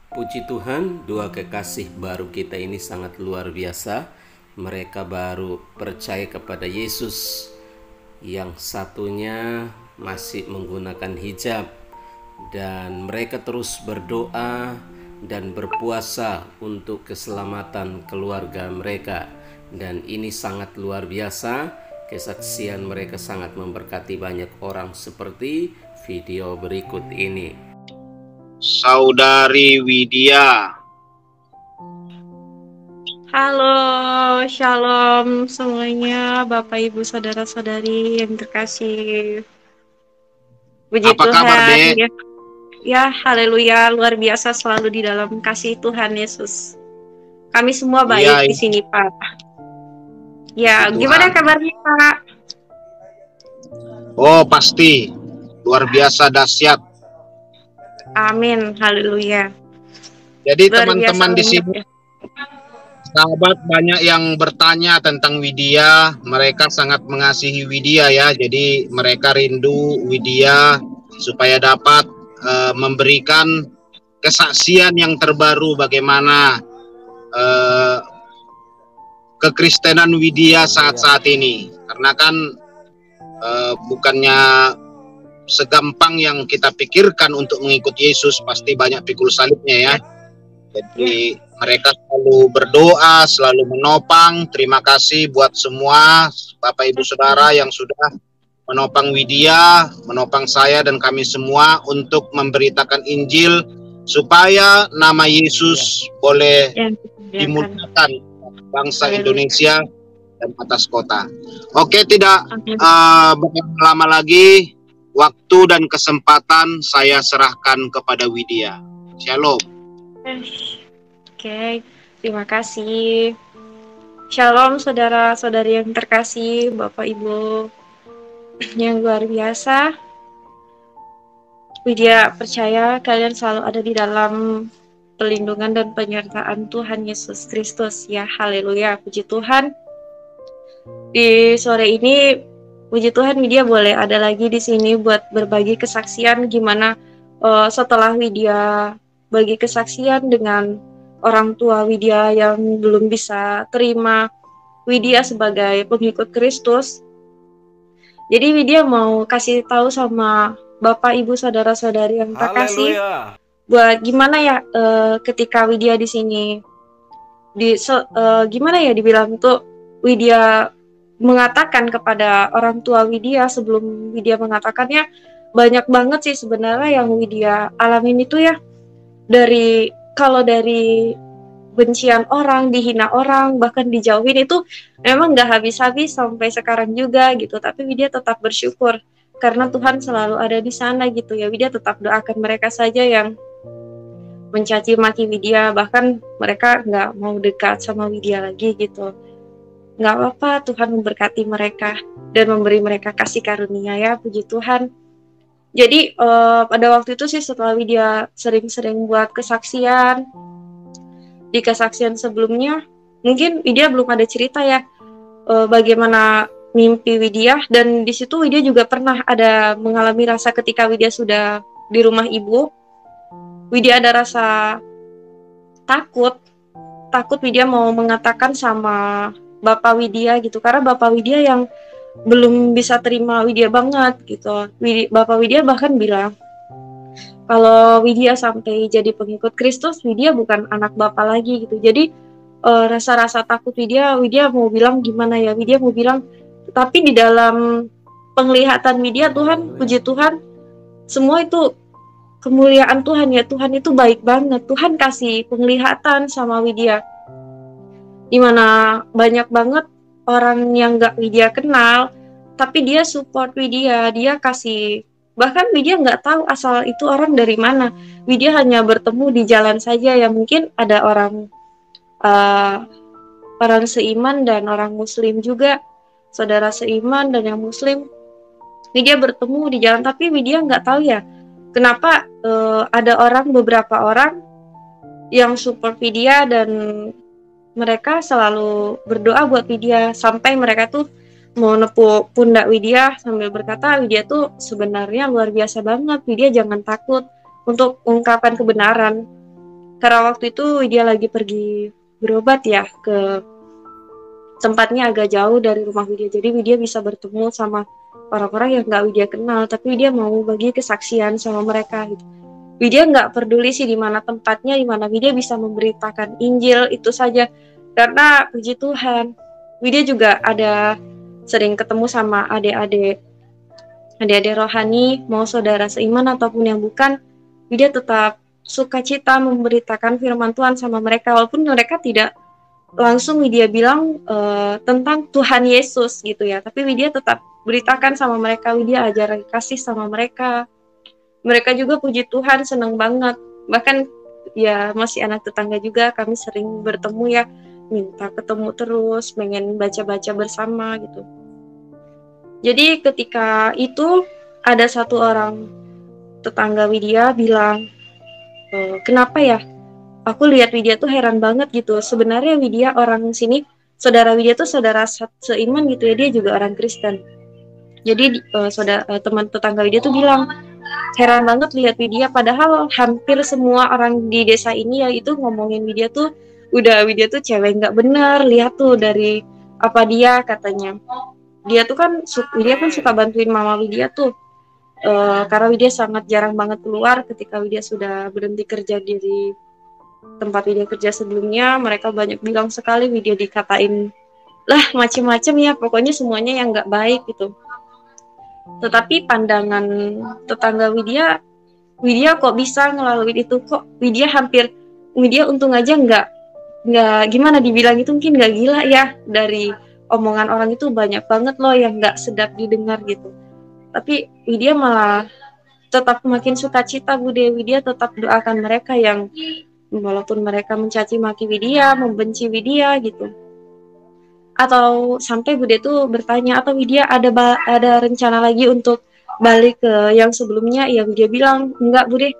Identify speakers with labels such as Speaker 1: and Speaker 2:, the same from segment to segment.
Speaker 1: Puji Tuhan, dua kekasih baru kita ini sangat luar biasa. Mereka baru percaya kepada Yesus. Yang satunya masih menggunakan hijab, dan mereka terus berdoa dan berpuasa untuk keselamatan keluarga mereka. Dan ini sangat luar biasa. Kesaksian mereka sangat memberkati banyak orang, seperti video berikut ini.
Speaker 2: Saudari Widya.
Speaker 3: Halo, shalom semuanya, Bapak Ibu Saudara-saudari yang terkasih. Puji
Speaker 2: Apa
Speaker 3: Tuhan,
Speaker 2: kabar, Dek?
Speaker 3: ya haleluya, luar biasa selalu di dalam kasih Tuhan Yesus. Kami semua baik di sini, Pak. Ya, gimana kabarnya, Pak?
Speaker 2: Oh, pasti luar biasa dahsyat.
Speaker 3: Amin, haleluya.
Speaker 2: Jadi teman-teman di sini, sahabat banyak yang bertanya tentang Widya. Mereka sangat mengasihi Widya ya. Jadi mereka rindu Widya supaya dapat memberikan kesaksian yang terbaru bagaimana kekristenan Widya saat-saat ini. Karena kan bukannya segampang yang kita pikirkan untuk mengikuti Yesus, pasti banyak pikul salibnya ya. Jadi mereka selalu berdoa, selalu menopang. Terima kasih buat semua Bapak Ibu Saudara yang sudah menopang Widya, menopang saya dan kami semua untuk memberitakan Injil supaya nama Yesus boleh dimuliakan bangsa Indonesia dan atas kota. Oke, tidak berlama lagi, waktu dan kesempatan saya serahkan kepada Widya. Shalom.
Speaker 3: Oke, terima kasih. Shalom saudara-saudari yang terkasih, Bapak Ibu yang luar biasa. Widya percaya kalian selalu ada di dalam perlindungan dan penyertaan Tuhan Yesus Kristus. Ya, haleluya, puji Tuhan. Di sore ini, puji Tuhan, Widya boleh ada lagi di sini buat berbagi kesaksian gimana setelah Widya bagi kesaksian dengan orang tua Widya yang belum bisa terima Widya sebagai pengikut Kristus. Jadi Widya mau kasih tahu sama Bapak, Ibu, Saudara-saudari yang terkasih, buat gimana ya ketika Widya di sini, gimana ya dibilang tuh, Widya mengatakan kepada orang tua Widya sebelum Widya mengatakannya, banyak banget sih sebenarnya yang Widya alamin itu ya, kalau dari bencian orang, dihina orang, bahkan dijauhin itu memang nggak habis-habis sampai sekarang juga gitu. Tapi Widya tetap bersyukur karena Tuhan selalu ada di sana gitu ya. Widya tetap doakan mereka saja yang mencaci maki Widya, bahkan mereka nggak mau dekat sama Widya lagi gitu. Nggak apa-apa, Tuhan memberkati mereka dan memberi mereka kasih karunia ya, puji Tuhan. Jadi pada waktu itu sih setelah Widya sering-sering buat kesaksian, di kesaksian sebelumnya mungkin Widya belum ada cerita ya bagaimana mimpi Widya, dan di situ Widya juga pernah ada mengalami rasa ketika Widya sudah di rumah ibu, Widya ada rasa takut Widya mau mengatakan sama Bapak Widya gitu, karena Bapak Widya yang belum bisa terima Widya banget gitu. Bapak Widya bahkan bilang kalau Widya sampai jadi pengikut Kristus, Widya bukan anak Bapak lagi gitu. Jadi rasa-rasa takut Widya mau bilang gimana ya, Widya mau bilang, tapi di dalam penglihatan Widya, Tuhan, puji Tuhan, semua itu kemuliaan Tuhan ya. Tuhan itu baik banget. Tuhan kasih penglihatan sama Widya, dimana banyak banget orang yang gak Widya kenal, tapi dia support Widya, dia kasih, bahkan Widya nggak tahu asal itu orang dari mana. Widya hanya bertemu di jalan saja ya, mungkin ada orang seiman dan orang muslim juga, saudara seiman dan yang muslim. Widya bertemu di jalan, tapi Widya nggak tahu ya kenapa ada beberapa orang yang support Widya dan mereka selalu berdoa buat Widya, sampai mereka tuh mau nepuk pundak Widya sambil berkata, Widya tuh sebenarnya luar biasa banget, Widya jangan takut untuk mengungkapkan kebenaran. karena waktu itu dia lagi pergi berobat ya ke tempatnya agak jauh dari rumah Widya, jadi Widya bisa bertemu sama orang-orang yang nggak Widya kenal, tapi Widya mau bagi kesaksian sama mereka gitu. Widya nggak peduli sih di mana tempatnya, di mana Widya bisa memberitakan Injil itu saja. Karena puji Tuhan, Widya juga ada sering ketemu sama adik-adik rohani, mau saudara seiman ataupun yang bukan, Widya tetap sukacita memberitakan firman Tuhan sama mereka, walaupun mereka tidak langsung Widya bilang tentang Tuhan Yesus gitu ya, tapi Widya tetap beritakan sama mereka, Widya ajar kasih sama mereka. Mereka juga puji Tuhan senang banget. Bahkan ya masih anak tetangga juga, kami sering bertemu ya, minta ketemu terus, pengen baca-baca bersama gitu. Jadi ketika itu ada satu orang tetangga Widya bilang, kenapa ya? Aku lihat Widya tuh heran banget gitu. Sebenarnya Widya orang sini, saudara Widya tuh saudara seiman gitu ya, dia juga orang Kristen. Jadi teman tetangga Widya tuh bilang, heran banget lihat Widya, padahal hampir semua orang di desa ini ya itu ngomongin Widya tuh Widya tuh cewek nggak benar, lihat tuh dari apa dia katanya. Dia tuh kan Widya kan suka bantuin mama Widya tuh, karena Widya sangat jarang banget keluar. Ketika Widya sudah berhenti kerja di tempat Widya kerja sebelumnya, mereka banyak bilang sekali Widya dikatain lah macem-macem ya, pokoknya semuanya yang nggak baik gitu. Tetapi pandangan tetangga Widya kok bisa ngelaluin itu, kok Widya untung aja nggak gimana dibilang itu, mungkin nggak gila ya, dari omongan orang itu banyak banget loh yang nggak sedap didengar gitu. Tapi Widya malah tetap makin sukacita Bude. Widya tetap doakan mereka yang walaupun mereka mencaci maki Widya, membenci Widya gitu. Atau sampai Bude tuh bertanya, atau Widya ada rencana lagi untuk balik ke yang sebelumnya? Ya Widya bilang, enggak Bude,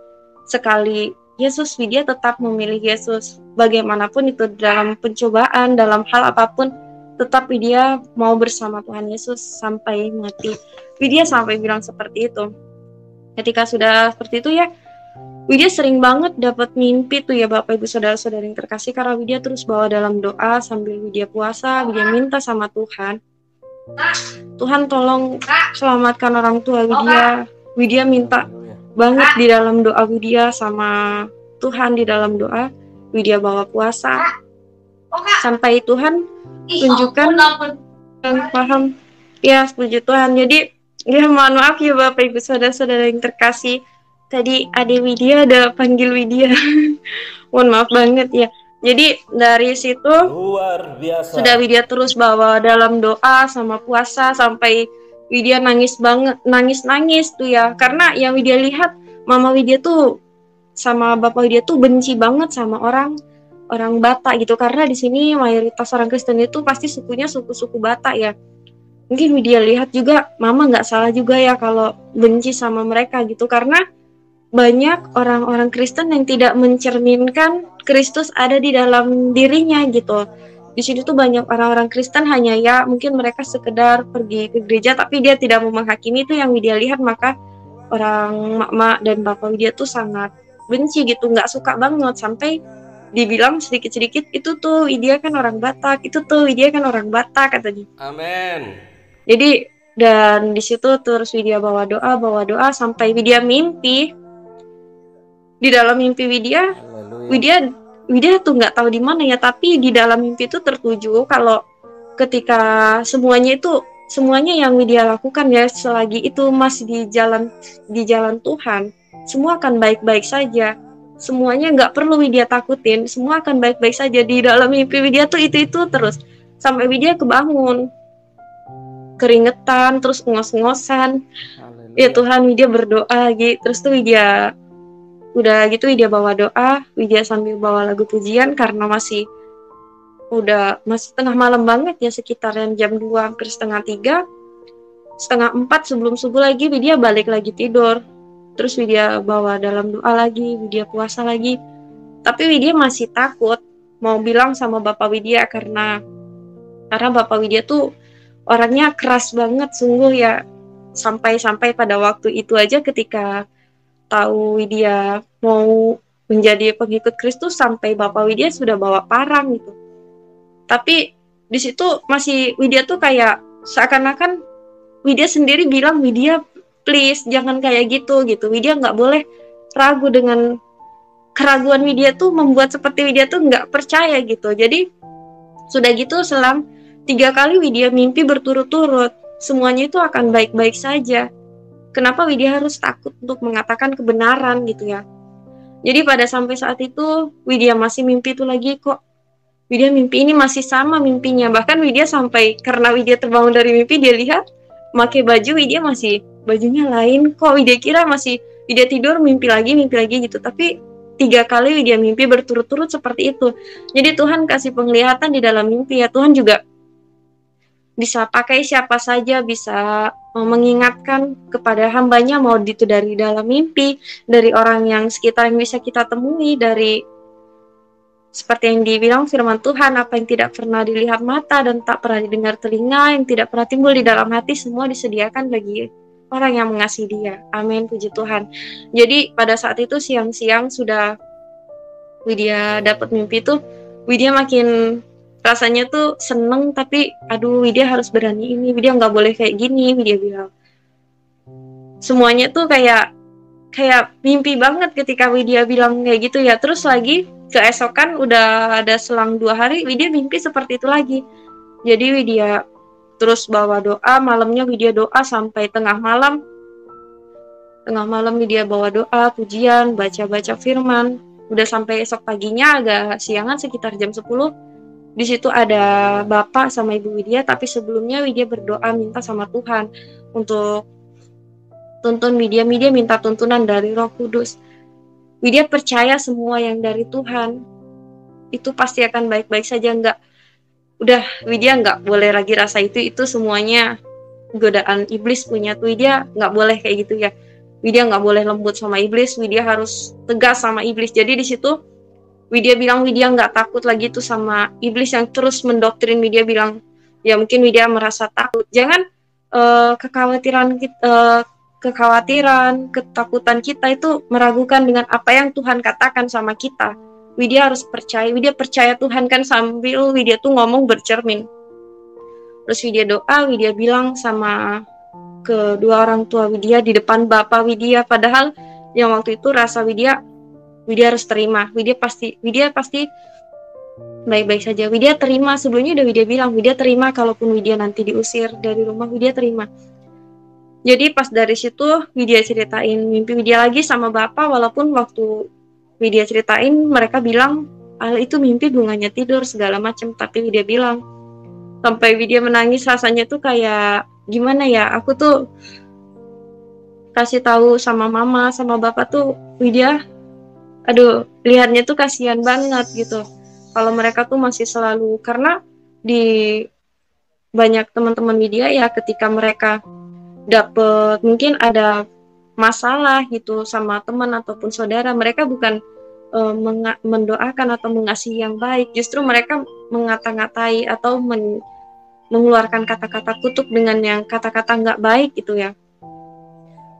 Speaker 3: sekali Yesus, Widya tetap memilih Yesus. Bagaimanapun itu dalam pencobaan, dalam hal apapun, tetap Widya mau bersama Tuhan Yesus sampai mati. Widya sampai bilang seperti itu. Ketika sudah seperti itu ya, Widya sering banget dapat mimpi tuh ya Bapak Ibu Saudara-saudara yang terkasih, karena Widya terus bawa dalam doa sambil Widya puasa. Widya minta sama Tuhan, Tuhan tolong selamatkan orang tua Widya. Widya minta banget di dalam doa Widya sama Tuhan, di dalam doa Widya bawa puasa sampai Tuhan tunjukkan yang paham. Ya puji Tuhan. Jadi ya mohon maaf ya Bapak Ibu Saudara-saudara yang terkasih, tadi adik Widya ada panggil Widya. Mohon maaf banget ya. Jadi dari situ
Speaker 1: Luar biasa.
Speaker 3: sudah Widya terus bawa dalam doa sama puasa sampai Widya nangis tuh ya. Karena yang Widya lihat, mama Widya tuh sama bapak Widya tuh benci banget sama orang Batak gitu. Karena di sini mayoritas orang Kristen itu pasti sukunya suku Batak ya. Mungkin Widya lihat juga, mama nggak salah juga ya kalau benci sama mereka gitu, karena banyak orang-orang Kristen yang tidak mencerminkan Kristus ada di dalam dirinya gitu. Di sini tuh banyak orang-orang Kristen hanya ya mungkin mereka sekedar pergi ke gereja, tapi dia tidak mau menghakimi. Itu yang Widya lihat, maka orang mama dan bapak Widya tuh sangat benci gitu, nggak suka banget, sampai dibilang sedikit-sedikit, itu tuh Widya kan orang Batak, itu tuh Widya kan orang Batak katanya.
Speaker 1: Amin.
Speaker 3: Jadi dan di situ terus Widya bawa doa sampai Widya mimpi. Di dalam mimpi Widya tuh nggak tahu di mana ya, tapi di dalam mimpi itu tertuju kalau ketika semuanya yang Widya lakukan ya selagi itu masih di jalan Tuhan, semua akan baik-baik saja. Semuanya nggak perlu Widya takutin, semua akan baik-baik saja. Di dalam mimpi Widya tuh itu terus sampai Widya kebangun keringetan, terus ngos-ngosan. Ya Tuhan, Widya berdoa gitu. Terus tuh Widya udah gitu Widya bawa doa, Widya sambil bawa lagu pujian karena masih tengah malam banget ya, sekitaran jam 2 hampir setengah 3, setengah 4 sebelum subuh lagi Widya balik lagi tidur. Terus Widya bawa dalam doa lagi, Widya puasa lagi. Tapi Widya masih takut mau bilang sama Bapak Widya karena Bapak Widya tuh orangnya keras banget sungguh ya. Sampai pada waktu itu aja ketika tahu Widya mau menjadi pengikut Kristus sampai Bapak Widya sudah bawa parang gitu. Tapi di situ masih Widya tuh kayak seakan-akan Widya sendiri bilang, Widya please jangan kayak gitu. Widya nggak boleh ragu. Dengan keraguan Widya tuh membuat seperti Widya tuh nggak percaya gitu. Jadi sudah gitu selang 3 kali Widya mimpi berturut-turut, semuanya itu akan baik-baik saja. Kenapa Widya harus takut untuk mengatakan kebenaran gitu ya? Jadi pada sampai saat itu Widya masih mimpi itu lagi, kok Widya mimpi ini masih sama mimpinya. Bahkan Widya sampai, karena Widya terbangun dari mimpi, dia lihat pakai baju Widya masih bajunya lain. Kok Widya kira masih Widya tidur mimpi lagi gitu. Tapi 3 kali Widya mimpi berturut-turut seperti itu. Jadi Tuhan kasih penglihatan di dalam mimpi ya. Tuhan juga bisa pakai siapa saja, bisa mengingatkan kepada hambanya, mau itu dari dalam mimpi, dari orang yang sekitar yang bisa kita temui, dari seperti yang dibilang firman Tuhan, apa yang tidak pernah dilihat mata dan tak pernah didengar telinga, yang tidak pernah timbul di dalam hati, semua disediakan bagi orang yang mengasihi Dia. Amin, puji Tuhan. Jadi pada saat itu siang-siang sudah Widya dapat mimpi tuh, Widya makin rasanya tuh seneng, tapi aduh Widya harus berani ini, Widya nggak boleh kayak gini, Widya bilang. Semuanya tuh kayak mimpi banget ketika Widya bilang kayak gitu ya. Terus lagi keesokan udah ada selang 2 hari Widya mimpi seperti itu lagi. Jadi Widya terus bawa doa, malamnya Widya doa sampai tengah malam. Tengah malam Widya bawa doa, pujian, baca-baca firman. Udah sampai esok paginya agak siangan sekitar jam 10. Di situ ada Bapak sama Ibu Widya, tapi sebelumnya Widya berdoa minta sama Tuhan untuk tuntun Widya minta tuntunan dari Roh Kudus. Widya percaya semua yang dari Tuhan itu pasti akan baik-baik saja. Widya nggak boleh lagi rasa itu semuanya godaan iblis punya tuh. Widya nggak boleh kayak gitu ya. Widya nggak boleh lembut sama iblis, Widya harus tegas sama iblis. Jadi di situ Widya bilang Widya nggak takut lagi tuh sama iblis yang terus mendoktrin Widya, bilang ya mungkin Widya merasa takut. Jangan kekhawatiran, ketakutan kita itu meragukan dengan apa yang Tuhan katakan sama kita. Widya harus percaya, Widya percaya Tuhan kan, sambil Widya tuh ngomong bercermin. Terus Widya doa, Widya bilang sama kedua orang tua Widya di depan Bapak Widya, padahal yang waktu itu rasa Widya harus terima, Widya pasti baik-baik saja. Widya terima, sebelumnya udah Widya bilang Widya terima kalaupun Widya nanti diusir dari rumah, Widya terima. Jadi pas dari situ Widya ceritain mimpi Widya lagi sama Bapak, walaupun waktu Widya ceritain mereka bilang itu mimpi bunganya tidur segala macam, tapi Widya bilang, sampai Widya menangis, rasanya tuh kayak gimana ya, aku tuh kasih tahu sama Mama sama Bapak tuh Widya, aduh lihatnya tuh kasihan banget gitu. Kalau mereka tuh masih selalu, karena di banyak teman-teman Widya ya, ketika mereka dapet mungkin ada masalah gitu sama teman ataupun saudara, mereka bukan mendoakan atau mengasihi yang baik, justru mereka mengata-ngatai atau mengeluarkan kata-kata kutuk dengan yang kata-kata nggak baik gitu ya.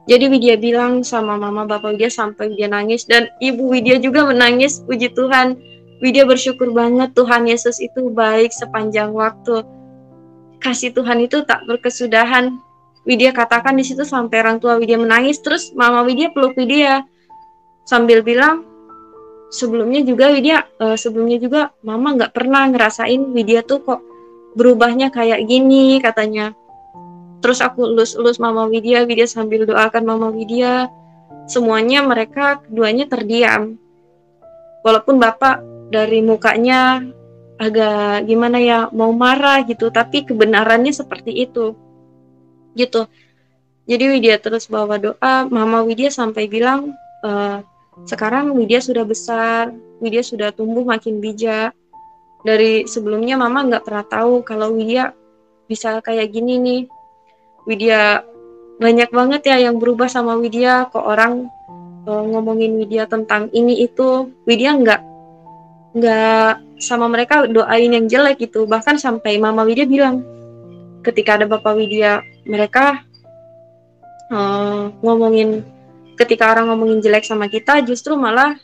Speaker 3: Jadi Widya bilang sama Mama Bapak Widya sampai Widya nangis, dan Ibu Widya juga menangis. Puji Tuhan, Widya bersyukur banget Tuhan Yesus itu baik sepanjang waktu. Kasih Tuhan itu tak berkesudahan. Widya katakan di situ sampai orang tua Widya menangis. Terus Mama Widya peluk Widya sambil bilang, sebelumnya juga Mama nggak pernah ngerasain Widya tuh kok berubahnya kayak gini katanya. Terus aku elus-elus Mama Widya sambil doakan Mama Widya. Semuanya mereka keduanya terdiam. Walaupun Bapak dari mukanya agak gimana ya, mau marah gitu, tapi kebenarannya seperti itu. Gitu. Jadi Widya terus bawa doa, Mama Widya sampai bilang, sekarang Widya sudah besar, Widya sudah tumbuh makin bijak. Dari sebelumnya Mama nggak pernah tahu kalau Widya bisa kayak gini nih. Widya banyak banget ya yang berubah sama Widya. Kok orang ngomongin Widya tentang ini itu, Widya nggak sama mereka doain yang jelek gitu. Bahkan sampai Mama Widya bilang, ketika ada Bapak Widya, mereka ketika orang ngomongin jelek sama kita, justru malah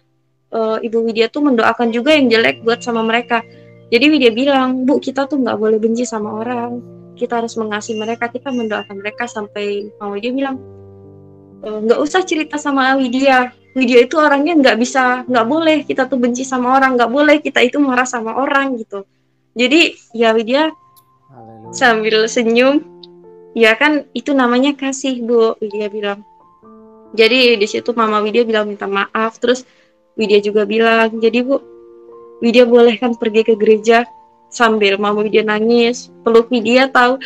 Speaker 3: Ibu Widya tuh mendoakan juga yang jelek buat sama mereka. Jadi Widya bilang, Bu, kita tuh nggak boleh benci sama orang, kita harus mengasihi mereka, kita mendoakan mereka. Sampai Mama Widya bilang, nggak usah cerita sama Widya itu orangnya nggak boleh kita tuh benci sama orang, nggak boleh kita itu marah sama orang gitu. Jadi ya Widya sambil senyum, ya kan itu namanya kasih, Bu, Widya bilang. Jadi di situ Mama Widya bilang minta maaf, terus Widya juga bilang, jadi Bu, Widya boleh kan pergi ke gereja? Sambil Mama Widya nangis, peluk Widya, tahu,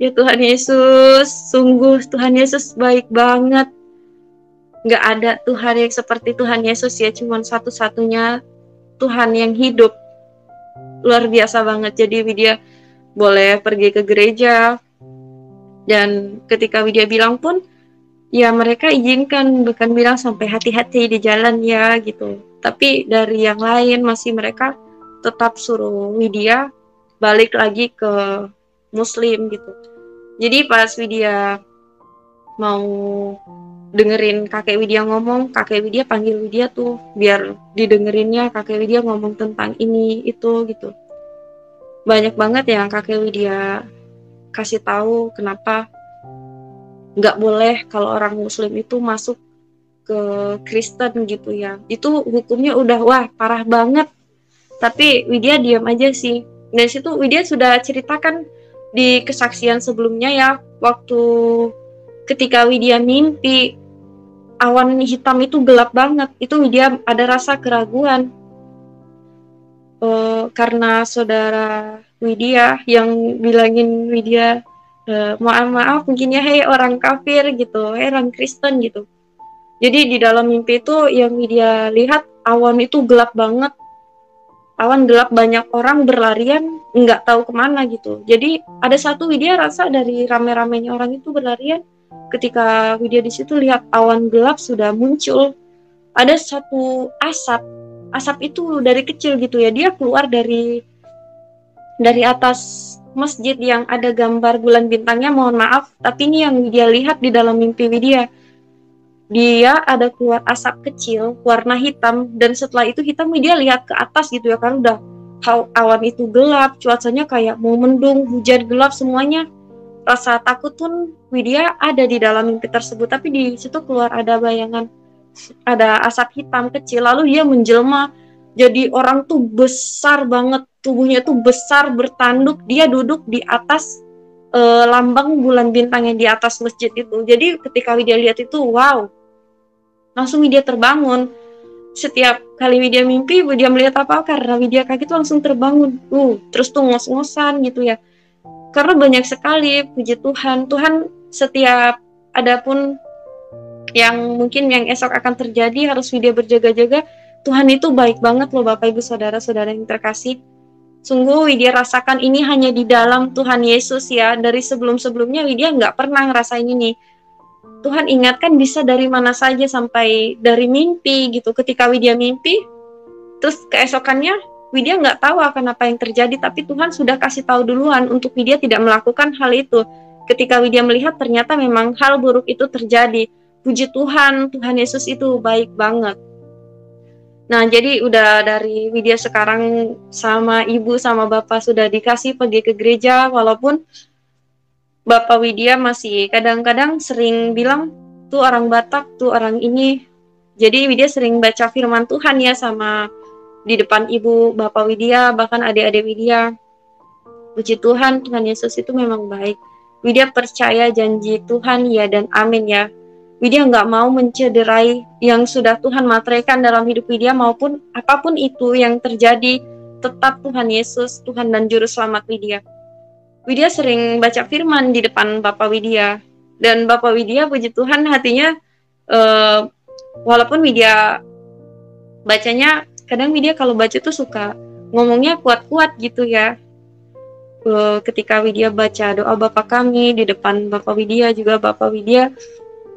Speaker 3: ya Tuhan Yesus, sungguh Tuhan Yesus baik banget. Nggak ada Tuhan yang seperti Tuhan Yesus ya, cuma satu-satunya Tuhan yang hidup. Luar biasa banget. Jadi Widya boleh pergi ke gereja, dan ketika Widya bilang pun, ya mereka izinkan, bahkan bilang sampai hati-hati di jalan ya gitu. Tapi dari yang lain masih mereka tetap suruh Widya balik lagi ke Muslim gitu. Jadi pas Widya mau dengerin kakek Widya ngomong, kakek Widya panggil Widya tuh biar didengerinnya kakek Widya ngomong tentang ini itu gitu. Banyak banget yang kakek Widya kasih tahu kenapa nggak boleh kalau orang Muslim itu masuk ke Kristen gitu ya. Itu hukumnya udah wah parah banget. Tapi Widya diam aja sih. Dari situ Widya sudah ceritakan di kesaksian sebelumnya ya, waktu ketika Widya mimpi awan hitam itu gelap banget, itu Widya ada rasa keraguan. Karena saudara Widya yang bilangin Widya, maaf mungkin ya, hei orang kafir gitu, hei orang Kristen gitu. Jadi di dalam mimpi itu yang Widya lihat awan itu gelap banget. Awan gelap, banyak orang berlarian nggak tahu kemana gitu. Jadi ada satu Widya rasa dari rame-ramenya orang itu berlarian, ketika Widya di situ lihat awan gelap sudah muncul, ada satu asap itu dari kecil gitu ya, dia keluar dari atas masjid yang ada gambar bulan bintangnya. Mohon maaf, tapi ini yang Widya lihat di dalam mimpi Widya. Dia ada keluar asap kecil warna hitam, dan setelah itu hitam Widya lihat ke atas gitu ya kan, udah awan itu gelap, cuacanya kayak mau mendung, hujan, gelap semuanya. Rasa takut pun Widya ada di dalam mimpi tersebut, tapi di situ keluar ada bayangan, ada asap hitam kecil, lalu dia menjelma jadi orang tuh besar banget, tubuhnya tuh besar bertanduk, dia duduk di atas lambang bulan bintang yang di atas masjid itu. Jadi ketika Widya lihat itu, wow, langsung Widya terbangun. Setiap kali Widya mimpi, Widya melihat apa, karena Widya kaget langsung terbangun. Terus tuh ngos-ngosan gitu ya. Karena banyak sekali, puji Tuhan. Tuhan setiap adapun yang mungkin yang esok akan terjadi harus Widya berjaga-jaga. Tuhan itu baik banget loh Bapak Ibu Saudara-saudara yang terkasih. Sungguh Widya rasakan ini hanya di dalam Tuhan Yesus ya. Dari sebelum-sebelumnya Widya nggak pernah ngerasain ini. Tuhan ingatkan bisa dari mana saja, sampai dari mimpi gitu. Ketika Widya mimpi, terus keesokannya Widya nggak tahu akan apa yang terjadi, tapi Tuhan sudah kasih tahu duluan untuk Widya tidak melakukan hal itu. Ketika Widya melihat ternyata memang hal buruk itu terjadi. Puji Tuhan, Tuhan Yesus itu baik banget. Nah, jadi udah dari Widya sekarang sama ibu sama bapak sudah dikasih pergi ke gereja, walaupun Bapak Widya masih kadang-kadang sering bilang, tuh orang Batak, tuh orang ini. Jadi Widya sering baca firman Tuhan ya sama di depan ibu, Bapak Widya, bahkan adik-adik Widya. Puji Tuhan, Tuhan Yesus itu memang baik. Widya percaya janji Tuhan ya dan amin ya. Widya nggak mau mencederai yang sudah Tuhan materaikan dalam hidup Widya, maupun apapun itu yang terjadi, tetap Tuhan Yesus, Tuhan dan Juru Selamat Widya. Widya sering baca firman di depan Bapak Widya, dan Bapak Widya puji Tuhan hatinya, walaupun Widya bacanya, kadang Widya kalau baca tuh suka ngomongnya kuat-kuat gitu ya. Ketika Widya baca doa Bapa Kami di depan Bapak Widya, juga Bapak Widya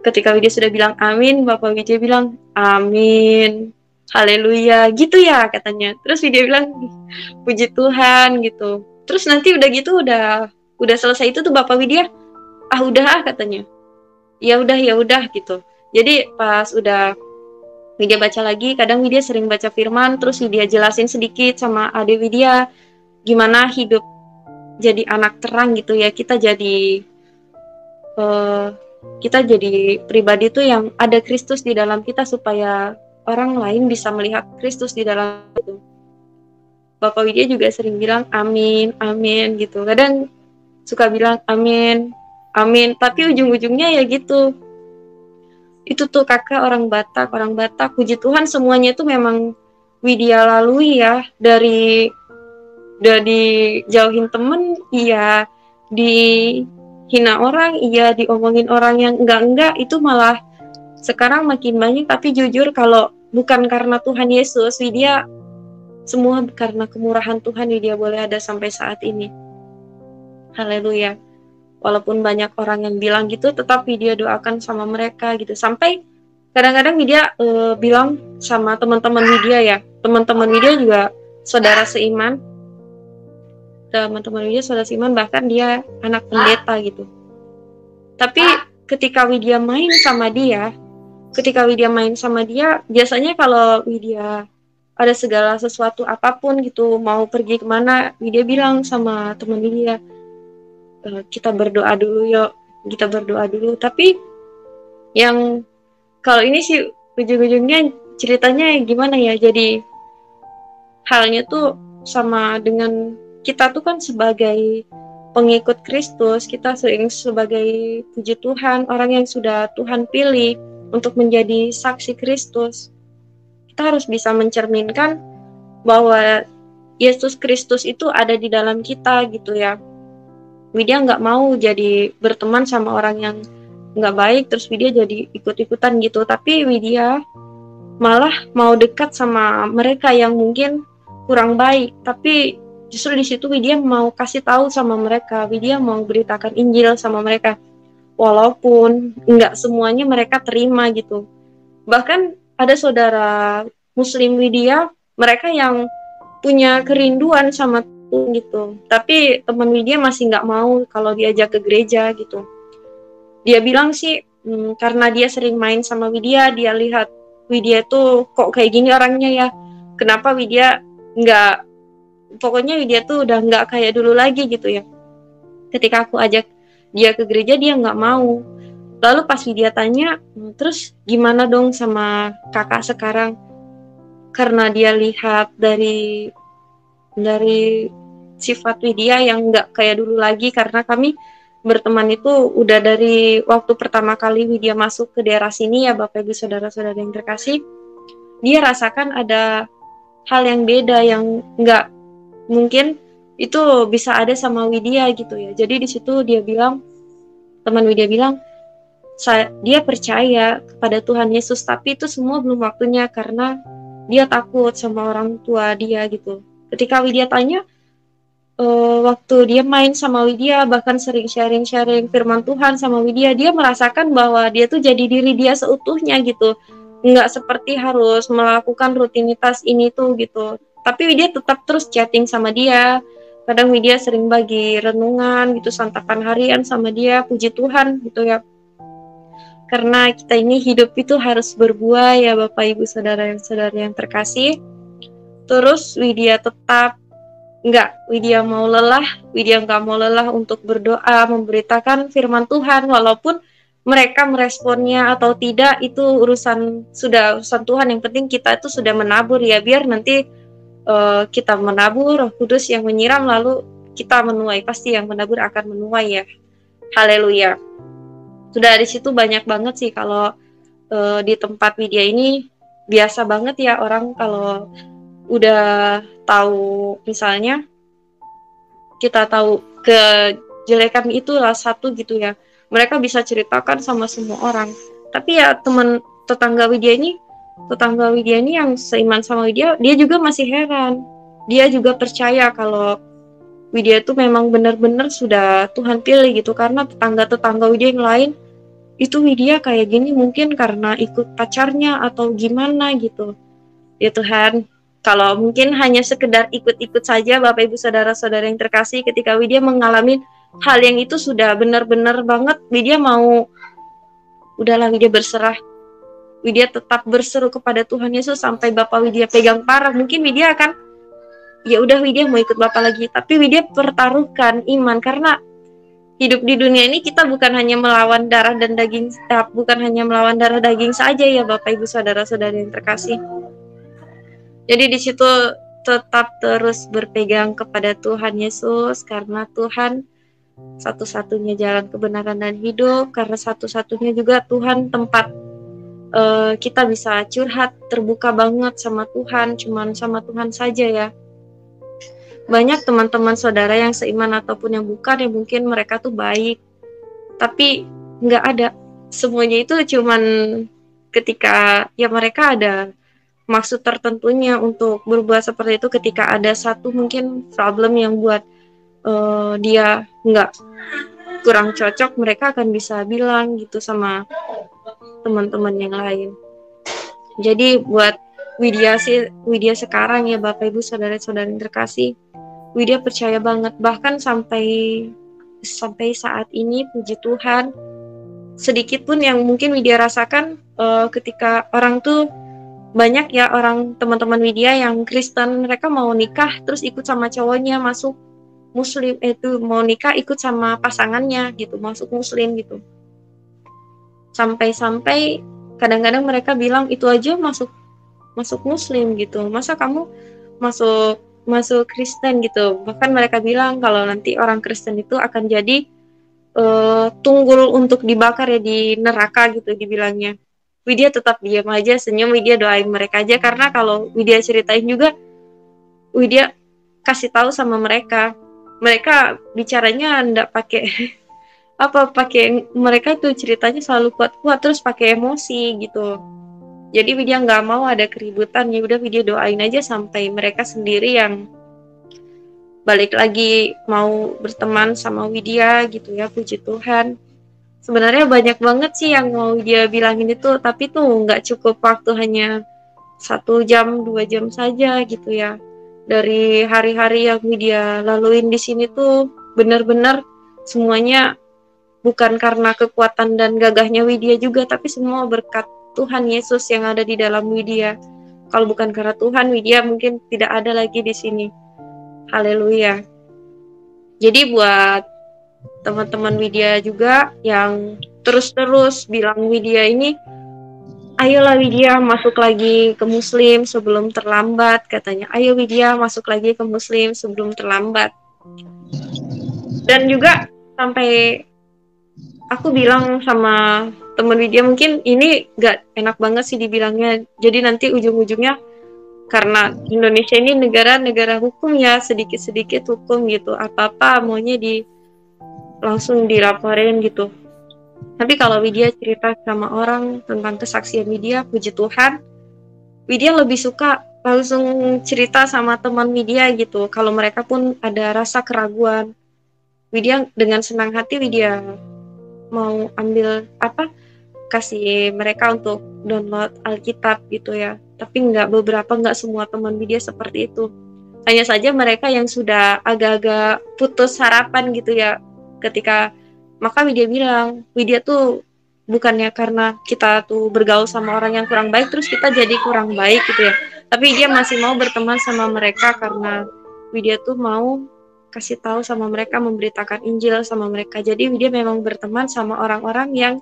Speaker 3: ketika Widya sudah bilang amin, Bapak Widya bilang amin, haleluya gitu ya katanya. Terus Widya bilang puji Tuhan gitu. Terus nanti udah gitu, udah selesai itu tuh Bapak Widya, udah katanya. Ya udah gitu. Jadi pas udah Widya baca lagi, kadang Widya sering baca firman, terus Widya jelasin sedikit sama adik Widya gimana hidup jadi anak terang gitu ya. Kita jadi pribadi tuh yang ada Kristus di dalam kita supaya orang lain bisa melihat Kristus di dalam itu. Bapak Widya juga sering bilang amin, amin gitu. Kadang suka bilang amin, amin, tapi ujung-ujungnya ya gitu. Itu tuh kakak orang Batak, puji Tuhan semuanya itu memang Widya lalui ya, dari jauhin temen, iya, dihina orang, iya, diomongin orang yang enggak, itu malah sekarang makin banyak. Tapi jujur kalau bukan karena Tuhan Yesus, Widya semua karena kemurahan Tuhan Widya boleh ada sampai saat ini. Haleluya. Walaupun banyak orang yang bilang gitu, tetap Widya doakan sama mereka gitu. Sampai kadang-kadang Widya bilang sama teman-teman Widya ya, teman-teman Widya juga saudara seiman, bahkan dia anak pendeta gitu. Tapi ketika Widya main sama dia, biasanya kalau Widya ada segala sesuatu apapun gitu, mau pergi kemana, Widya bilang sama teman Widya, kita berdoa dulu yuk, kita berdoa dulu. Tapi yang kalau ini sih ujung-ujungnya ceritanya gimana ya, jadi halnya tuh sama dengan kita tuh kan sebagai pengikut Kristus, kita sering sebagai puji Tuhan, orang yang sudah Tuhan pilih untuk menjadi saksi Kristus. Kita harus bisa mencerminkan bahwa Yesus Kristus itu ada di dalam kita gitu ya. Widya nggak mau jadi berteman sama orang yang nggak baik, terus Widya jadi ikut-ikutan gitu. Tapi Widya malah mau dekat sama mereka yang mungkin kurang baik. Tapi justru di situ Widya mau kasih tahu sama mereka, Widya mau beritakan Injil sama mereka. Walaupun nggak semuanya mereka terima gitu. Bahkan ada saudara Muslim Widya, mereka yang punya kerinduan sama Tuhan gitu. Tapi teman Widya masih nggak mau kalau diajak ke gereja gitu. Dia bilang sih, karena dia sering main sama Widya, dia lihat Widya tuh kok kayak gini orangnya ya. Kenapa Widya nggak, pokoknya Widya tuh udah nggak kayak dulu lagi gitu ya. Ketika aku ajak dia ke gereja, dia nggak mau. Lalu pas Widya tanya, terus gimana dong sama kakak sekarang? Karena dia lihat dari sifat Widya yang nggak kayak dulu lagi, karena kami berteman itu udah dari waktu pertama kali Widya masuk ke daerah sini ya Bapak Ibu Saudara-saudara yang terkasih. Dia rasakan ada hal yang beda yang nggak mungkin itu bisa ada sama Widya gitu ya. Jadi di situ dia bilang, teman Widya bilang, dia percaya kepada Tuhan Yesus, tapi itu semua belum waktunya karena dia takut sama orang tua dia gitu. Ketika Widya tanya, waktu dia main sama Widya, bahkan sering sharing-sharing firman Tuhan sama Widya, dia merasakan bahwa dia tuh jadi diri dia seutuhnya gitu. Nggak seperti harus melakukan rutinitas ini tuh gitu. Tapi Widya tetap terus chatting sama dia. Kadang Widya sering bagi renungan gitu, santapan harian sama dia, puji Tuhan gitu ya. Karena kita ini hidup itu harus berbuah ya Bapak Ibu Saudara yang terkasih. Terus Widya tetap Widya nggak mau lelah untuk berdoa, memberitakan firman Tuhan, walaupun mereka meresponnya atau tidak itu urusan Tuhan. Yang penting kita itu sudah menabur ya, biar nanti kita menabur, Roh Kudus yang menyiram, lalu kita menuai. Pasti yang menabur akan menuai ya. Haleluya. Sudah di situ banyak banget sih kalau di tempat Widya ini biasa banget ya orang kalau udah tahu, misalnya kita tahu kejelekan itulah satu gitu ya, mereka bisa ceritakan sama semua orang. Tapi ya tetangga Widya ini yang seiman sama Widya, dia juga masih heran. Dia juga percaya kalau Widya itu memang benar-benar sudah Tuhan pilih gitu, karena tetangga Widya yang lain itu Widya kayak gini mungkin karena ikut pacarnya atau gimana gitu. Ya Tuhan, kalau mungkin hanya sekedar ikut-ikut saja Bapak Ibu Saudara-saudara yang terkasih, ketika Widya mengalami hal yang itu sudah benar-benar banget, Widya mau udahlah, Widya berserah. Widya tetap berseru kepada Tuhan Yesus sampai Bapak Widya pegang parang, mungkin Widya akan ya udah Widya mau ikut Bapak lagi, tapi Widya pertaruhkan iman, karena hidup di dunia ini kita bukan hanya melawan darah dan daging, bukan hanya melawan darah daging saja ya Bapak Ibu saudara-saudari yang terkasih. Jadi di situ tetap terus berpegang kepada Tuhan Yesus, karena Tuhan satu-satunya jalan kebenaran dan hidup, karena satu-satunya juga Tuhan tempat kita bisa curhat, terbuka banget sama Tuhan, cuman sama Tuhan saja ya. Banyak teman-teman saudara yang seiman ataupun yang bukan, yang mungkin mereka tuh baik, tapi nggak ada. Semuanya itu cuman ketika ya mereka ada maksud tertentunya untuk berbuat seperti itu, ketika ada satu mungkin problem yang buat dia nggak kurang cocok, mereka akan bisa bilang gitu sama teman-teman yang lain. Jadi buat Widya sekarang ya Bapak Ibu saudara-saudara yang terkasih, Widya percaya banget, bahkan sampai saat ini puji Tuhan, sedikit pun yang mungkin Widya rasakan ketika orang tuh banyak ya, orang teman-teman Widya yang Kristen, mereka mau nikah terus ikut sama cowoknya masuk Muslim, itu mau nikah ikut sama pasangannya gitu, masuk Muslim gitu. Sampai kadang-kadang mereka bilang itu aja masuk Muslim gitu, masa kamu masuk Kristen gitu. Bahkan mereka bilang kalau nanti orang Kristen itu akan jadi tunggul untuk dibakar ya di neraka gitu dibilangnya. Widya tetap diam aja, senyum, Widya doain mereka aja, karena kalau Widya ceritain juga, Widya kasih tahu sama mereka bicaranya enggak pakai mereka tuh ceritanya selalu kuat-kuat terus pakai emosi gitu. Jadi Widya nggak mau ada keributan, ya udah Widya doain aja sampai mereka sendiri yang balik lagi mau berteman sama Widya gitu ya, puji Tuhan. Sebenarnya banyak banget sih yang mau Widya bilangin itu, tapi tuh nggak cukup waktu, hanya 1 jam 2 jam saja gitu ya. Dari hari-hari yang Widya laluin di sini tuh benar-benar semuanya bukan karena kekuatan dan gagahnya Widya juga, tapi semua berkat Tuhan Yesus yang ada di dalam Widya. Kalau bukan karena Tuhan, Widya mungkin tidak ada lagi di sini. Haleluya. Jadi buat teman-teman Widya juga yang terus-terus bilang Widya ini, ayolah Widya masuk lagi ke Muslim sebelum terlambat, katanya. Ayo Widya masuk lagi ke Muslim sebelum terlambat. Dan juga sampai aku bilang sama teman Widya, mungkin ini gak enak banget sih dibilangnya, jadi nanti ujung-ujungnya karena Indonesia ini negara hukum ya, sedikit-sedikit hukum gitu, apa-apa maunya langsung dilaporin gitu. Tapi kalau Widya cerita sama orang tentang kesaksian Widya, puji Tuhan, Widya lebih suka langsung cerita sama teman Widya gitu. Kalau mereka pun ada rasa keraguan, Widya dengan senang hati Widya mau ambil kasih mereka untuk download Alkitab gitu ya. Tapi nggak semua teman Widya seperti itu. Hanya saja mereka yang sudah agak-agak putus harapan gitu ya, ketika maka Widya bilang, Widya tuh bukannya karena kita tuh bergaul sama orang yang kurang baik terus kita jadi kurang baik gitu ya, tapi dia masih mau berteman sama mereka karena Widya tuh mau kasih tahu sama mereka, memberitakan Injil sama mereka. Jadi Widya memang berteman sama orang-orang yang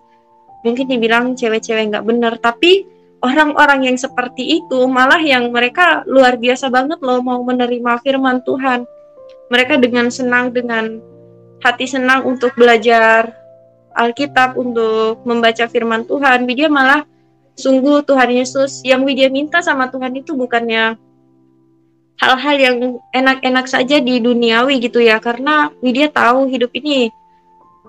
Speaker 3: mungkin dibilang cewek-cewek nggak benar, tapi orang-orang yang seperti itu malah yang mereka luar biasa banget loh, mau menerima firman Tuhan. Mereka dengan senang, dengan hati senang untuk belajar Alkitab, untuk membaca firman Tuhan. Widya malah sungguh Tuhan Yesus, yang Widya minta sama Tuhan itu bukannya hal-hal yang enak-enak saja di duniawi gitu ya, karena Widya tahu hidup ini,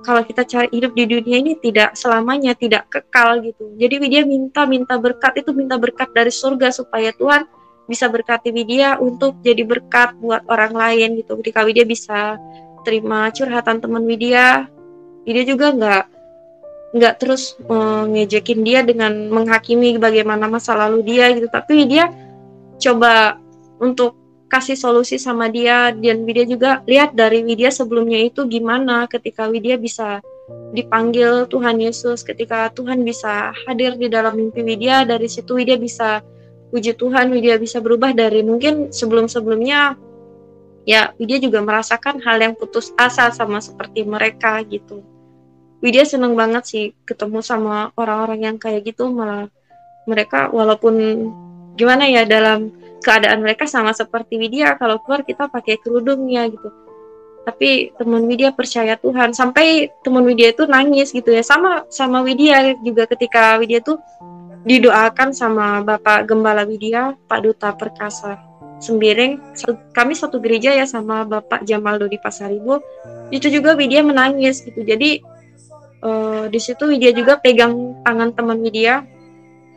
Speaker 3: kalau kita cari hidup di dunia ini tidak selamanya, tidak kekal gitu. Jadi Widya minta berkat itu, minta berkat dari surga supaya Tuhan bisa berkati Widya untuk jadi berkat buat orang lain gitu. Ketika Widya bisa terima curhatan teman Widya juga nggak terus ngejekin dia dengan menghakimi bagaimana masa lalu dia gitu, tapi Widya coba untuk kasih solusi sama dia. Dan Widya juga lihat dari Widya sebelumnya itu gimana ketika Widya bisa dipanggil Tuhan Yesus, ketika Tuhan bisa hadir di dalam mimpi Widya, dari situ Widya bisa puji Tuhan, Widya bisa berubah dari mungkin sebelum-sebelumnya ya Widya juga merasakan hal yang putus asa sama seperti mereka gitu. Widya seneng banget sih ketemu sama orang-orang yang kayak gitu, malah mereka walaupun gimana ya, dalam keadaan mereka sama seperti Widya, kalau keluar kita pakai kerudung ya gitu, tapi teman Widya percaya Tuhan, sampai teman Widya itu nangis gitu ya, sama Widya juga ketika Widya tuh didoakan sama Bapak Gembala Widya, Pak Duta Perkasa Sembiring. Kami satu gereja ya sama Bapak Jamaldo di Pasaribo, itu juga Widya menangis gitu. Jadi di situ Widya juga pegang tangan teman Widya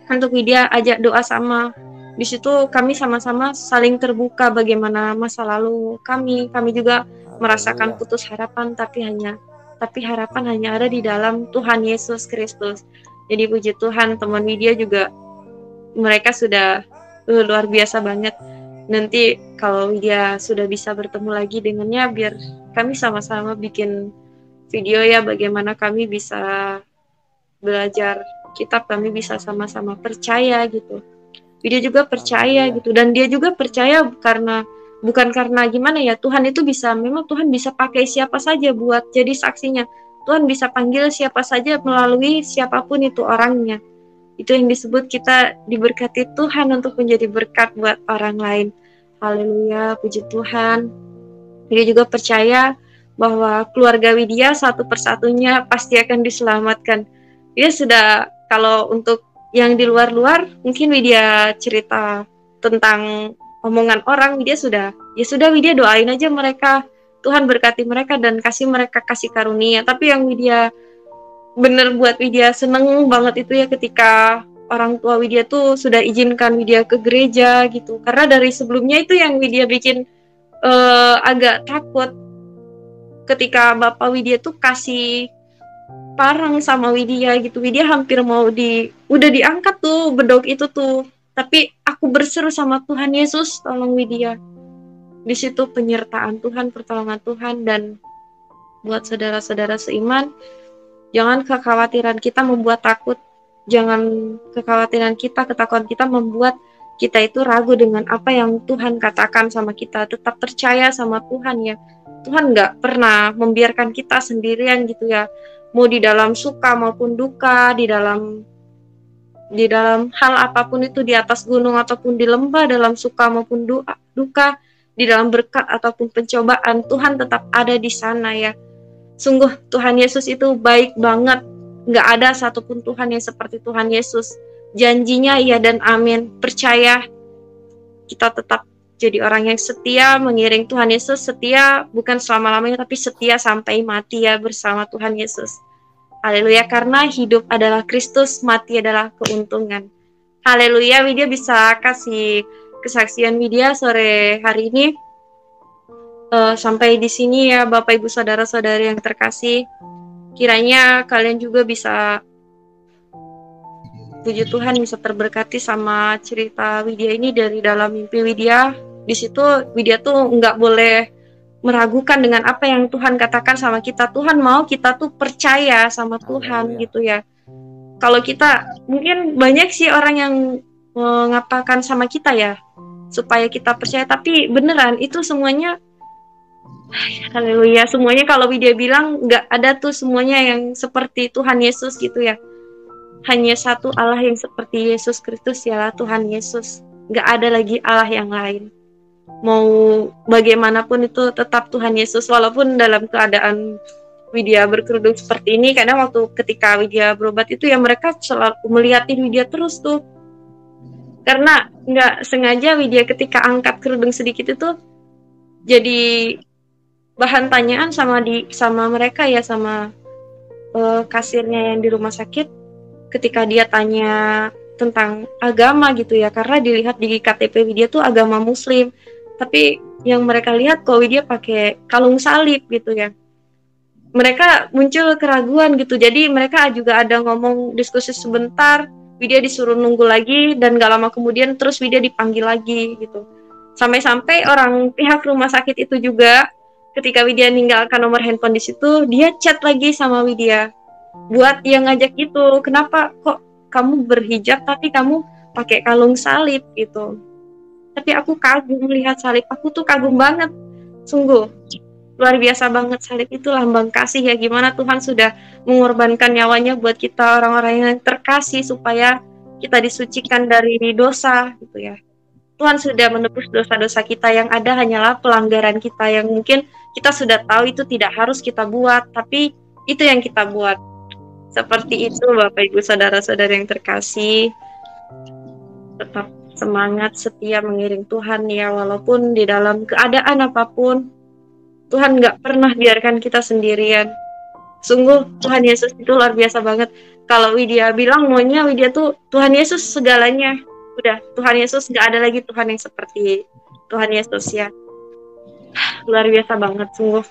Speaker 3: untuk Widya ajak doa sama. Di situ kami sama-sama saling terbuka bagaimana masa lalu kami juga merasakan putus harapan, tapi harapan hanya ada di dalam Tuhan Yesus Kristus. Jadi puji Tuhan, teman Widya juga mereka sudah luar biasa banget. Nanti kalau Widya sudah bisa bertemu lagi dengannya, biar kami sama-sama bikin video ya, bagaimana kami bisa belajar kitab, kami bisa sama-sama percaya gitu. Dia juga percaya gitu, dan dia juga percaya bukan karena gimana ya, Tuhan itu memang Tuhan bisa pakai siapa saja buat jadi saksinya. Tuhan bisa panggil siapa saja melalui siapapun itu orangnya. Itu yang disebut kita diberkati Tuhan untuk menjadi berkat buat orang lain. Haleluya, puji Tuhan. Dia juga percaya bahwa keluarga Widya satu persatunya pasti akan diselamatkan. Dia sudah, kalau untuk yang di luar-luar mungkin Widya cerita tentang omongan orang, Widya sudah Widya doain aja mereka, Tuhan berkati mereka dan kasih mereka kasih karunia. Tapi yang Widya bener buat Widya seneng banget itu ya, ketika orang tua Widya tuh sudah izinkan Widya ke gereja gitu, karena dari sebelumnya itu yang Widya bikin agak takut, ketika Bapak Widya tuh kasih parang sama Widya gitu. Widya hampir mau udah diangkat tuh bedog itu tuh, tapi aku berseru sama Tuhan Yesus, tolong Widya. Di situ penyertaan Tuhan, pertolongan Tuhan. Dan buat saudara-saudara seiman, jangan kekhawatiran kita membuat takut, jangan kekhawatiran kita, ketakutan kita membuat kita itu ragu dengan apa yang Tuhan katakan sama kita. Tetap percaya sama Tuhan ya. Tuhan nggak pernah membiarkan kita sendirian gitu ya. Mau di dalam suka maupun duka, di dalam hal apapun itu, di atas gunung ataupun di lembah, dalam suka maupun duka, di dalam berkat ataupun pencobaan, Tuhan tetap ada di sana ya. Sungguh Tuhan Yesus itu baik banget. Nggak ada satupun Tuhan yang seperti Tuhan Yesus. Janjinya iya dan amin. Percaya, kita tetap jadi orang yang setia, mengiring Tuhan Yesus, setia bukan selama-lamanya, tapi setia sampai mati ya bersama Tuhan Yesus. Haleluya, karena hidup adalah Kristus, mati adalah keuntungan. Haleluya. Widya bisa kasih kesaksian Widya sore hari ini. Sampai di sini ya Bapak Ibu Saudara-saudari yang terkasih. Kiranya kalian juga bisa, puji Tuhan, bisa terberkati sama cerita Widya ini dari dalam mimpi Widya. Di situ Widya tuh nggak boleh meragukan dengan apa yang Tuhan katakan sama kita. Tuhan mau kita tuh percaya sama Tuhan gitu ya. Kalau kita, mungkin banyak sih orang yang mengatakan sama kita ya supaya kita percaya, tapi beneran itu semuanya, haleluya, semuanya kalau Widya bilang nggak ada tuh semuanya yang seperti Tuhan Yesus gitu ya. Hanya satu Allah yang seperti Yesus Kristus, ialah Tuhan Yesus. Nggak ada lagi Allah yang lain. Mau bagaimanapun itu tetap Tuhan Yesus. Walaupun dalam keadaan Widya berkerudung seperti ini, kadang waktu ketika Widya berobat itu ya mereka selalu melihatin Widya terus tuh. Karena nggak sengaja Widya ketika angkat kerudung sedikit itu jadi bahan tanyaan sama mereka ya, sama kasirnya yang di rumah sakit, ketika dia tanya tentang agama gitu ya, karena dilihat di KTP Widya tuh agama Muslim, tapi yang mereka lihat kok Widya pakai kalung salib gitu ya. Mereka muncul keraguan gitu, jadi mereka juga ada ngomong diskusi sebentar, Widya disuruh nunggu lagi, dan gak lama kemudian terus Widya dipanggil lagi gitu. Sampai-sampai orang pihak rumah sakit itu juga ketika Widya ninggalkan nomor handphone di situ, dia chat lagi sama Widya buat yang ngajak itu, kenapa kok kamu berhijab tapi kamu pakai kalung salib gitu. Tapi aku kagum melihat salib, aku tuh kagum banget, sungguh luar biasa banget. Salib itu lambang kasih ya, gimana Tuhan sudah mengorbankan nyawanya buat kita orang-orang yang terkasih supaya kita disucikan dari dosa gitu ya. Tuhan sudah menebus dosa-dosa kita, yang ada hanyalah pelanggaran kita yang mungkin kita sudah tahu itu tidak harus kita buat, tapi itu yang kita buat. Seperti itu Bapak Ibu Saudara-saudara yang terkasih, tetap semangat setia mengiring Tuhan ya, walaupun di dalam keadaan apapun Tuhan nggak pernah biarkan kita sendirian. Sungguh Tuhan Yesus itu luar biasa banget. Kalau Widya bilang maunya Widya tuh Tuhan Yesus segalanya. Udah, Tuhan Yesus, nggak ada lagi Tuhan yang seperti Tuhan Yesus ya. Luar biasa banget sungguh.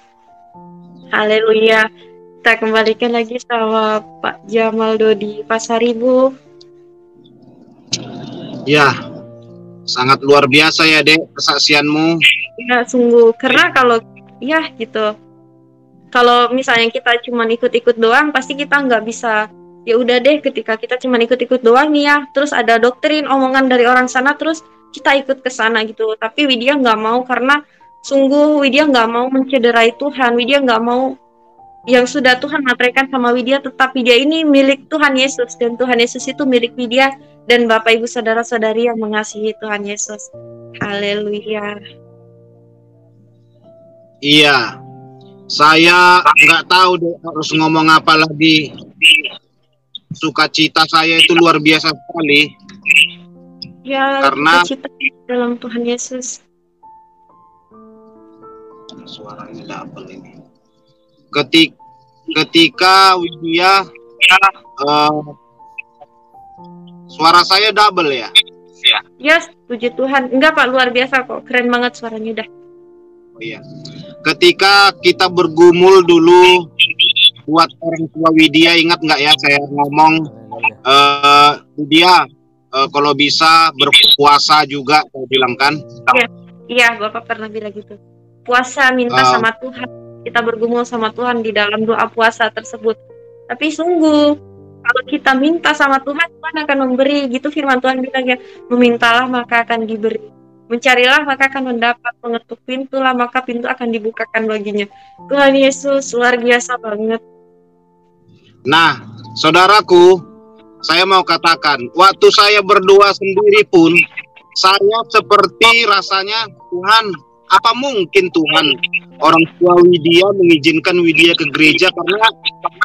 Speaker 3: Haleluya. Kita kembalikan lagi sama Pak Jamal Dodi Pasaribu.
Speaker 2: Ya, sangat luar biasa ya Dek kesaksianmu.
Speaker 3: Ya sungguh, karena kalau ya gitu, kalau misalnya kita cuma ikut-ikut doang, pasti kita nggak bisa. Ya udah deh, ketika kita cuma ikut-ikut doang nih ya, terus ada doktrin omongan dari orang sana, terus kita ikut ke sana gitu. Tapi Widya nggak mau, karena sungguh Widya nggak mau mencederai Tuhan. Widya nggak mau yang sudah Tuhan materaikan sama Widya, tetap Widya ini milik Tuhan Yesus, dan Tuhan Yesus itu milik Widya dan Bapak Ibu Saudara-saudari yang mengasihi Tuhan Yesus. Haleluya.
Speaker 2: Iya, saya nggak tahu deh harus ngomong apa lagi. Sukacita saya itu luar biasa sekali.
Speaker 3: Ya,
Speaker 2: karena
Speaker 3: cita dalam Tuhan Yesus.
Speaker 2: Suaranya double ini. Ketika Widya, suara saya double ya?
Speaker 3: Yes, puji Tuhan. Enggak Pak, luar biasa kok. Keren banget suaranya dah.
Speaker 2: Oh iya. Ketika kita bergumul dulu buat orang tua Widya, ingat nggak ya saya ngomong, Widya kalau bisa berpuasa juga, saya bilang kan?
Speaker 3: Iya, Bapak pernah bilang gitu. Puasa, minta sama Tuhan. Kita bergumul sama Tuhan di dalam doa puasa tersebut. Tapi sungguh, kalau kita minta sama Tuhan, Tuhan akan memberi. Gitu firman Tuhan bilang ya, memintalah maka akan diberi. Mencarilah maka akan mendapat, mengetuk pintulah maka pintu akan dibukakan baginya. Tuhan Yesus luar biasa banget.
Speaker 2: Nah, saudaraku, saya mau katakan, waktu saya berdoa sendiri pun, saya seperti rasanya, Tuhan, apa mungkin Tuhan orang tua Widya mengizinkan Widya ke gereja, karena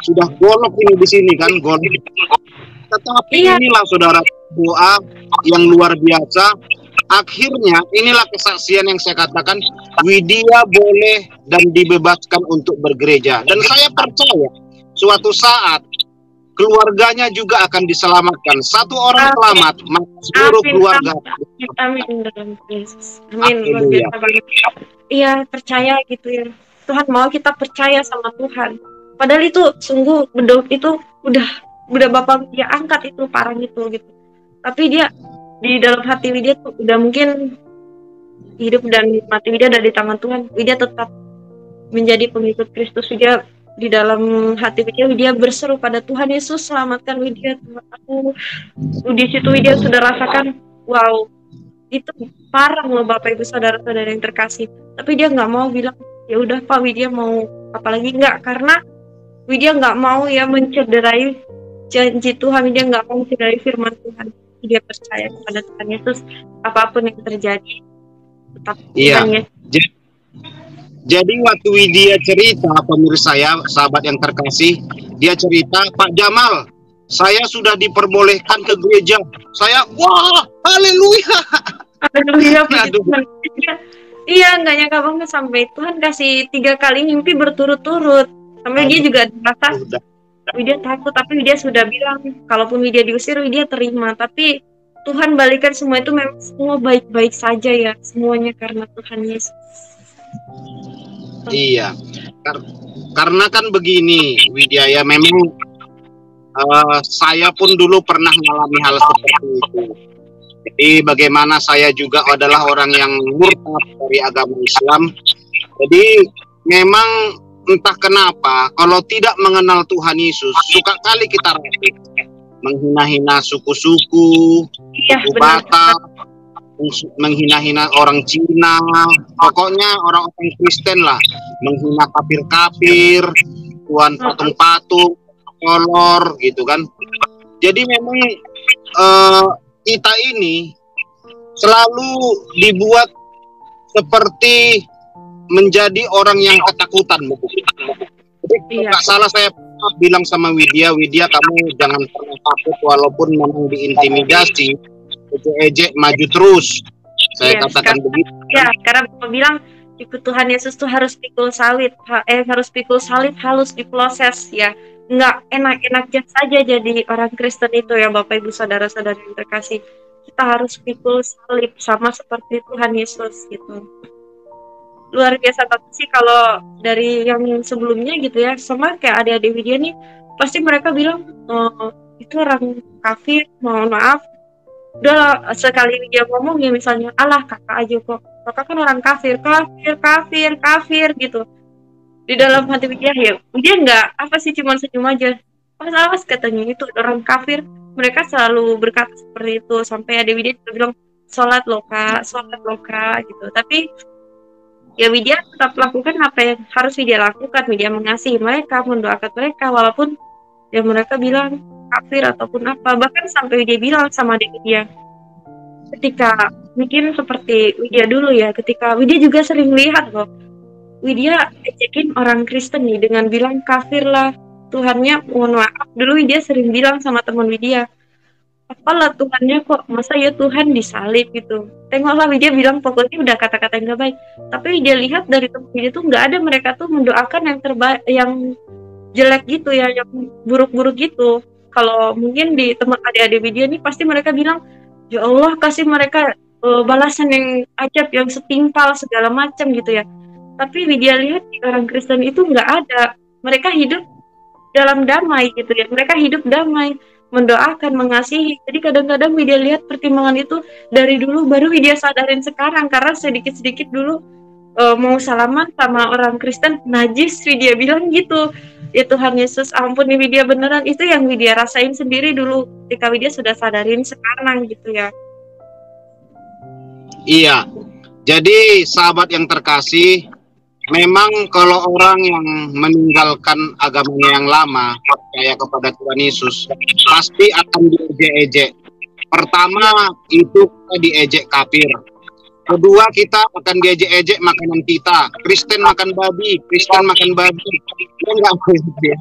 Speaker 2: sudah golok ini di sini kan, golok. Tetapi inilah saudara, doa yang luar biasa. Akhirnya inilah kesaksian yang saya katakan, Widya boleh dan dibebaskan untuk bergereja. Dan saya percaya suatu saat keluarganya juga akan diselamatkan. Satu orang selamat, maka seluruh keluarga.
Speaker 3: Amin. Amin. Luar biasa banget. Iya, percaya gitu ya. Tuhan mau kita percaya sama Tuhan. Padahal itu sungguh bedok itu udah Bapak dia angkat itu parang itu gitu. Tapi dia di dalam hati Widya tuh udah mungkin hidup dan mati Widya ada di tangan Tuhan. Widya tetap menjadi pengikut Kristus. Widya di dalam hati Widya berseru pada Tuhan Yesus, selamatkan Widya. Aku di situ Widya sudah rasakan, wow, itu parah loh Bapak Ibu Saudara-saudara yang terkasih. Tapi dia nggak mau bilang, ya udah Pak, Widya mau apalagi nggak, karena Widya nggak mau ya mencederai janji Tuhan. Widya nggak mau mencederai firman Tuhan. Dia percaya kepada Tuhan Yesus, apapun yang terjadi tetap Tuhan Yesus.
Speaker 2: Jadi waktu Widya cerita, pemirsa ya, sahabat yang terkasih, dia cerita, Pak Jamal, saya sudah diperbolehkan ke gereja. Saya, wah, haleluya.
Speaker 3: Haleluya. Iya, nggak nyangka banget sampai Tuhan kasih 3 kali mimpi berturut-turut. Sampai dia juga merasa Widya takut, tapi Widya sudah bilang, kalaupun Widya diusir, Widya terima. Tapi Tuhan balikan semua itu, memang semua baik-baik saja ya, semuanya karena Tuhan Yesus.
Speaker 2: Iya, karena kan begini Widya ya, memang saya pun dulu pernah mengalami hal seperti itu. Jadi bagaimana saya juga adalah orang yang murtad dari agama Islam. Jadi memang entah kenapa kalau tidak mengenal Tuhan Yesus, suka kali kita rapi, menghina-hina suku-suku, suku Batak, menghina-hina orang Cina, pokoknya orang-orang Kristen lah, menghina kafir-kafir, tuan patung-patung, kolor gitu kan. Jadi memang kita ini selalu dibuat seperti menjadi orang yang ketakutan. Jadi nggak salah saya bilang sama Widya, kamu jangan pernah takut walaupun memang diintimidasi, ejek maju terus. Saya katakan begitu.
Speaker 3: Ya, karena Bapak bilang ikut Tuhan Yesus tuh harus pikul salib, halus diproses ya. Nggak enak-enak saja jadi orang Kristen itu ya Bapak Ibu saudara-saudara yang terkasih. Kita harus pikul salib sama seperti Tuhan Yesus gitu. Luar biasa banget sih kalau dari yang sebelumnya gitu ya, sama kayak adik-adik Widya nih, pasti mereka bilang itu orang kafir, mohon maaf. Udah sekali Widya ngomong ya misalnya, alah kakak aja kok, kakak kan orang kafir gitu. Di dalam hati Widya ya, Widya nggak apa sih, cuma senyum aja. Pas katanya itu orang kafir, mereka selalu berkata seperti itu, sampai adik Widya juga bilang sholat loh kak gitu. Tapi ya Widya tetap lakukan apa yang harus Widya lakukan. Widya mengasihi mereka, mendoakan mereka walaupun ya mereka bilang kafir ataupun apa. Bahkan sampai Widya bilang sama adik Widya, ketika mungkin seperti Widya dulu ya, ketika Widya juga sering lihat loh, Widya ejekin orang Kristen nih dengan bilang kafir lah, Tuhannya mohon maaf. Dulu Widya sering bilang sama teman Widya, apalah Tuhannya kok masa ya Tuhan disalib gitu. Tengoklah Widya bilang pokoknya udah kata-kata yang gak baik. Tapi Widya lihat dari teman Widya tuh nggak ada mereka tuh mendoakan yang terbaik, yang jelek gitu ya, yang buruk-buruk gitu. Kalau mungkin di teman adik-adik Widya nih pasti mereka bilang, ya Allah kasih mereka balasan yang ajab, yang setimpal segala macam gitu ya. Tapi Widya lihat di orang Kristen itu nggak ada. Mereka hidup dalam damai gitu ya. Mereka hidup damai, mendoakan, mengasihi. Jadi kadang-kadang Widya lihat pertimbangan itu dari dulu, baru Widya sadarin sekarang. Karena sedikit-sedikit dulu mau salaman sama orang Kristen, najis, Widya bilang gitu. Ya Tuhan Yesus, ampun nih Widya beneran. Itu yang Widya rasain sendiri dulu, ketika Widya sudah sadarin sekarang gitu ya.
Speaker 2: Iya, jadi sahabat yang terkasih, memang kalau orang yang meninggalkan agamanya yang lama, percaya kepada Tuhan Yesus, pasti akan diejek-ejek. Pertama, itu kita diejek kafir. Kedua, kita akan diejek-ejek makanan kita. Kristen makan babi, Kristen makan babi. Enggak ya?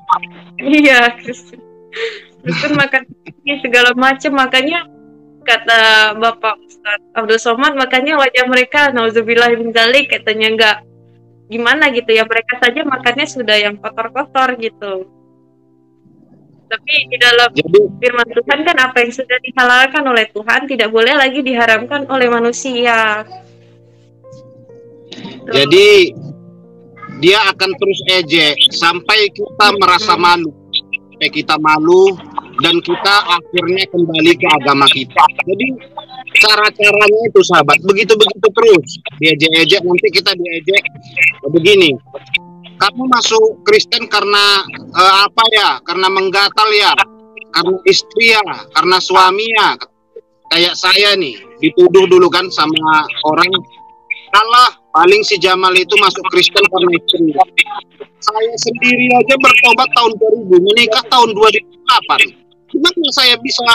Speaker 3: Iya, Kristen makan segala macam. Makanya kata Bapak Ustadz Abdul Somad, makanya wajah mereka, nauzubillah min dzalik, katanya enggak gimana gitu ya, mereka saja makannya sudah yang kotor-kotor gitu. Tapi di dalam firman Tuhan kan apa yang sudah dihalalkan oleh Tuhan tidak boleh lagi diharamkan oleh manusia.
Speaker 2: Jadi dia akan terus ejek sampai kita merasa malu, sampai kita malu dan kita akhirnya kembali ke agama kita. Jadi cara-caranya itu sahabat, begitu-begitu terus diejek-ejek, nanti kita diejek begini, kamu masuk Kristen karena apa ya, karena menggatal ya, karena istri ya, karena suami ya. Kayak saya nih dituduh dulu kan sama orang, kalah paling si Jamal itu masuk Kristen karena istri. Saya sendiri aja bertobat tahun 2000, menikah tahun 2008. Gimana saya bisa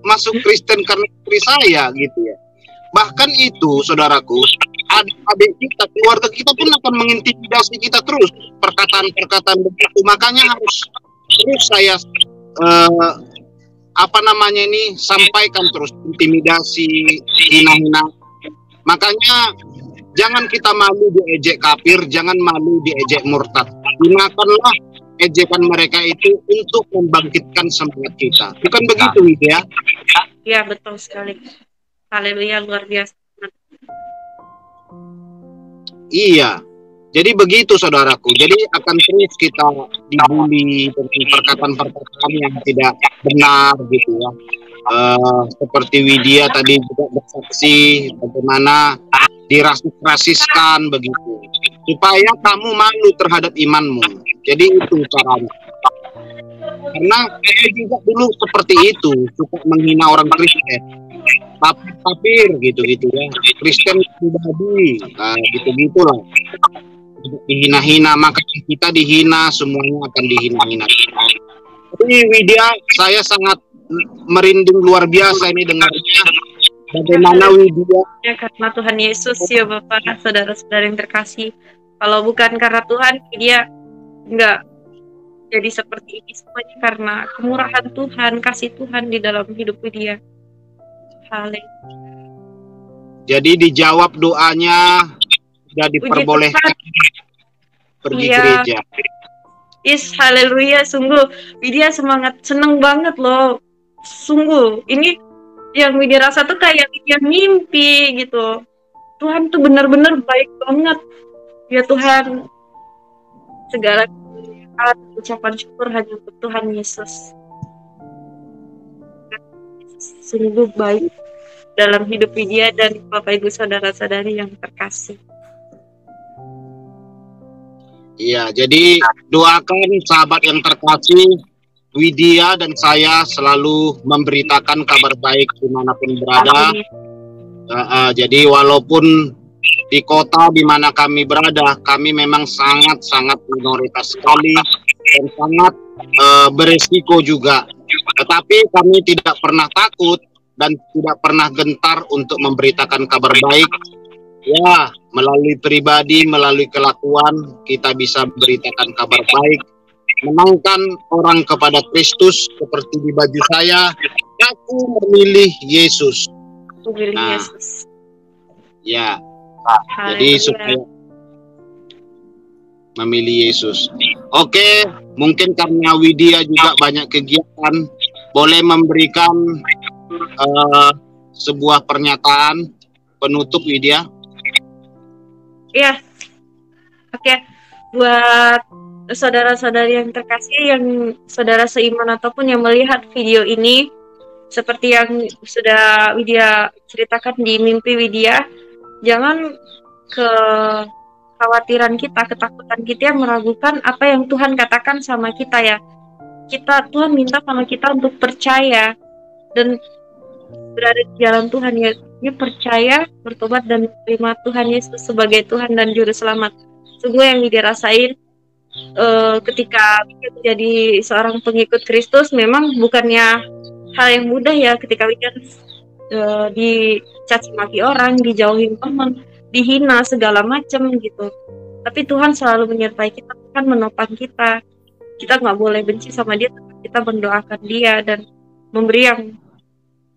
Speaker 2: masuk Kristen karena istri saya gitu ya. Bahkan itu saudaraku, adik-adik kita, keluarga kita pun akan mengintimidasi kita terus, perkataan-perkataan begitu. Makanya harus terus saya sampaikan terus, intimidasi, hina-hina. Makanya jangan kita malu diejek kafir, jangan malu diejek murtad. Gunakanlah ejekan mereka itu untuk membangkitkan semangat kita. Bukan begitu, Widya?
Speaker 3: Ya, betul sekali. Haleluya, luar biasa.
Speaker 2: Iya. Jadi begitu saudaraku. Jadi akan terus kita dibully dengan perkataan-perkataan yang tidak benar gitu ya. Seperti Widya tadi juga bersaksi bagaimana dirasiskan begitu. supaya kamu malu terhadap imanmu. Jadi itu caranya. Karena saya juga dulu seperti itu, suka menghina orang Kristen, tapir gitu-gitu ya, Kristen pribadi, gitu-gitulah, dihina-hina, maka kita dihina, semuanya akan dihina-hina. Tapi Widya, saya sangat merinding luar biasa ini dengarnya. Bagaimana Widya?
Speaker 3: Ya, karena Tuhan Yesus ya Bapak, saudara-saudara yang terkasih. Kalau bukan karena Tuhan, dia enggak jadi seperti ini semuanya karena kemurahan Tuhan, kasih Tuhan di dalam hidup dia. Haleluya.
Speaker 2: Jadi dijawab doanya, sudah diperbolehkan pergi gereja.
Speaker 3: Haleluya, sungguh Widya semangat, seneng banget loh. Sungguh, ini yang Widya rasa tuh kayak Widya mimpi gitu. Tuhan tuh benar-benar baik banget. Ya Tuhan, segala alat ucapan syukur hanya untuk Tuhan Yesus. Sungguh baik dalam hidup Widya dan Bapak Ibu saudara-saudari yang terkasih.
Speaker 2: Iya, jadi doakan sahabat yang terkasih, Widya dan saya selalu memberitakan kabar baik dimanapun berada. Jadi walaupun di kota di mana kami berada, kami memang sangat-sangat minoritas sekali dan sangat beresiko juga. Tetapi kami tidak pernah takut dan tidak pernah gentar untuk memberitakan kabar baik. Ya, melalui pribadi, melalui kelakuan, kita bisa beritakan kabar baik. Menangkan orang kepada Kristus seperti di baju saya, aku memilih Yesus. Nah,
Speaker 3: Yesus.
Speaker 2: Ya. Jadi supaya memilih Yesus. Oke, mungkin karena Widya juga banyak kegiatan, boleh memberikan sebuah pernyataan penutup, Widya?
Speaker 3: Iya. Oke. Buat saudara-saudari yang terkasih, yang saudara seiman ataupun yang melihat video ini, seperti yang sudah Widya ceritakan di mimpi Widya, jangan kekhawatiran kita, ketakutan kita yang meragukan apa yang Tuhan katakan sama kita ya. Tuhan minta sama kita untuk percaya dan berada di jalan Tuhan ya. Ini percaya, bertobat dan menerima Tuhan Yesus sebagai Tuhan dan Juru Selamat. Sungguh yang dirasain ketika menjadi seorang pengikut Kristus memang bukannya hal yang mudah ya, ketika dicaci maki orang, dijauhin teman, dihina segala macam gitu. Tapi Tuhan selalu menyertai kita, Tuhan menopang kita. Kita nggak boleh benci sama dia, kita mendoakan dia dan memberi yang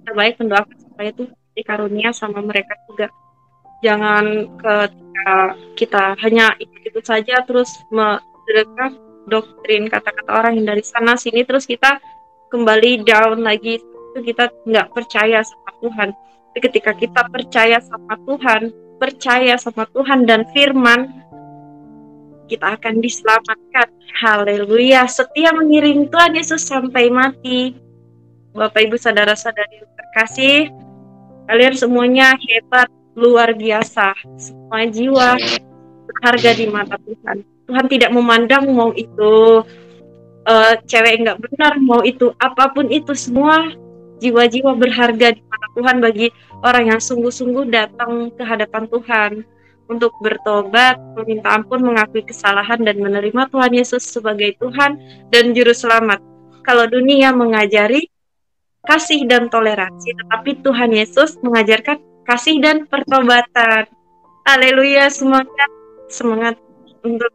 Speaker 3: terbaik, mendoakan supaya Tuhan dikarunia sama mereka juga. Jangan ketika kita hanya ikut-ikut saja terus mendengar doktrin kata-kata orang yang dari sana sini terus kita kembali down lagi, itu kita nggak percaya sama Tuhan. Tapi ketika kita percaya sama Tuhan dan firman, kita akan diselamatkan. Haleluya. Setia mengiring Tuhan Yesus sampai mati. Bapak Ibu saudara-saudari yang terkasih, kalian semuanya hebat, luar biasa. Semua jiwa berharga di mata Tuhan. Tuhan tidak memandang mau itu cewek nggak benar, mau itu apapun itu, semua jiwa-jiwa berharga di mata Tuhan bagi orang yang sungguh-sungguh datang ke hadapan Tuhan untuk bertobat, meminta ampun, mengakui kesalahan dan menerima Tuhan Yesus sebagai Tuhan dan Juru Selamat. Kalau dunia mengajari kasih dan toleransi, tetapi Tuhan Yesus mengajarkan kasih dan pertobatan. Haleluya, semangat untuk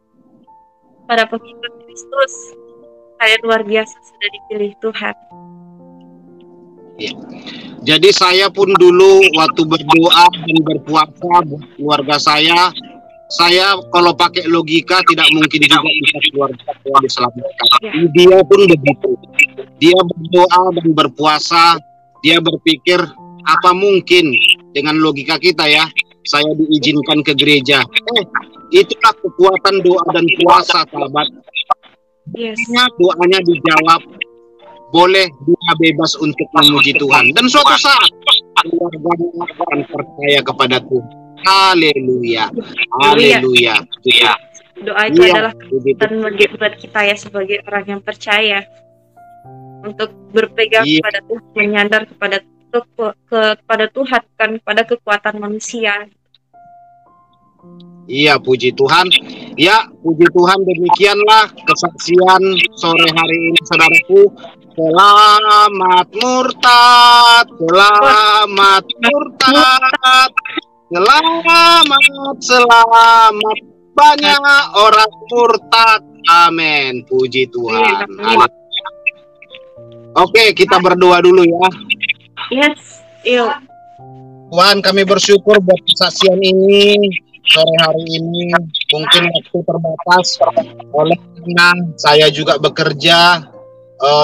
Speaker 3: para pengikut Kristus. Saya luar biasa sudah dipilih Tuhan.
Speaker 2: Ya. Jadi saya pun dulu waktu berdoa dan berpuasa buat keluarga saya kalau pakai logika tidak mungkin juga bisa keluarga saya diselamatkan. Dia pun begitu. Dia berdoa dan berpuasa, dia berpikir apa mungkin dengan logika kita ya, saya diizinkan ke gereja. Itulah kekuatan doa dan puasa, sahabat.
Speaker 3: Yes.
Speaker 2: Doanya dijawab, boleh dia bebas untuk memuji Tuhan. Dan suatu saat keluarga akan percaya kepada Tuhan. Haleluya. Haleluya.
Speaker 3: Doa itu
Speaker 2: Iya,
Speaker 3: adalah
Speaker 2: begitu.
Speaker 3: kekuatan buat kita ya sebagai orang yang percaya untuk berpegang
Speaker 2: Iya.
Speaker 3: kepada Tuhan, menyandar kepada Tuhan, bukan kepada kekuatan manusia.
Speaker 2: Iya, puji Tuhan. Ya, puji Tuhan, demikianlah kesaksian sore hari ini, saudaraku. Selamat murtad, selamat murtad, selamat banyak orang murtad. Amin, puji Tuhan.
Speaker 3: Iya.
Speaker 2: Oke, kita berdoa dulu ya.
Speaker 3: Yes, yuk.
Speaker 2: Tuhan, kami bersyukur buat kesaksian ini sore hari ini. Mungkin waktu terbatas, oleh karena saya juga bekerja,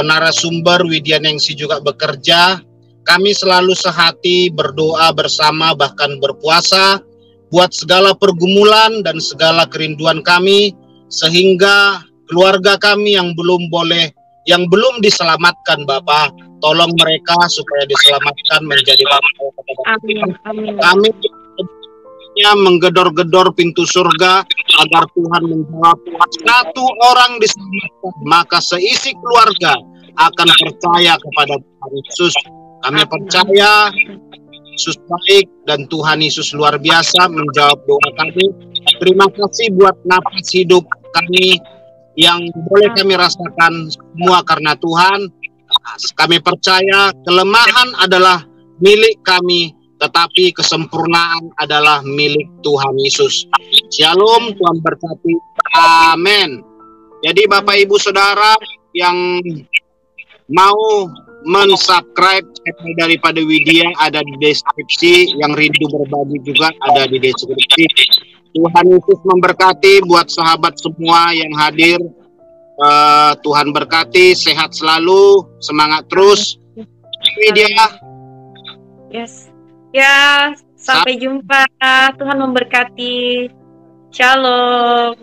Speaker 2: narasumber Widya Nengsi juga bekerja. Kami selalu sehati berdoa bersama, bahkan berpuasa buat segala pergumulan dan segala kerinduan kami, sehingga keluarga kami yang belum diselamatkan, Bapak, tolong mereka supaya diselamatkan menjadi Bapak kepada
Speaker 3: Amin. Amin.
Speaker 2: kami. Menggedor-gedor pintu surga agar Tuhan menjawab. Satu orang diselamatkan, maka seisi keluarga akan percaya kepada Tuhan Yesus. Kami percaya Yesus baik dan Tuhan Yesus luar biasa menjawab doa kami. Terima kasih buat napas hidup kami yang boleh kami rasakan semua karena Tuhan. Kami percaya kelemahan adalah milik kami, tetapi kesempurnaan adalah milik Tuhan Yesus. Shalom, Tuhan berkati. Amin. Jadi Bapak Ibu Saudara yang mau mensubscribe channel daripada Widya ada di deskripsi, yang rindu berbagi juga ada di deskripsi. Tuhan Yesus memberkati buat sahabat semua yang hadir. Tuhan berkati, sehat selalu, semangat terus. Widya.
Speaker 3: Yes. Ya, sampai jumpa. Tuhan memberkati. Shalom.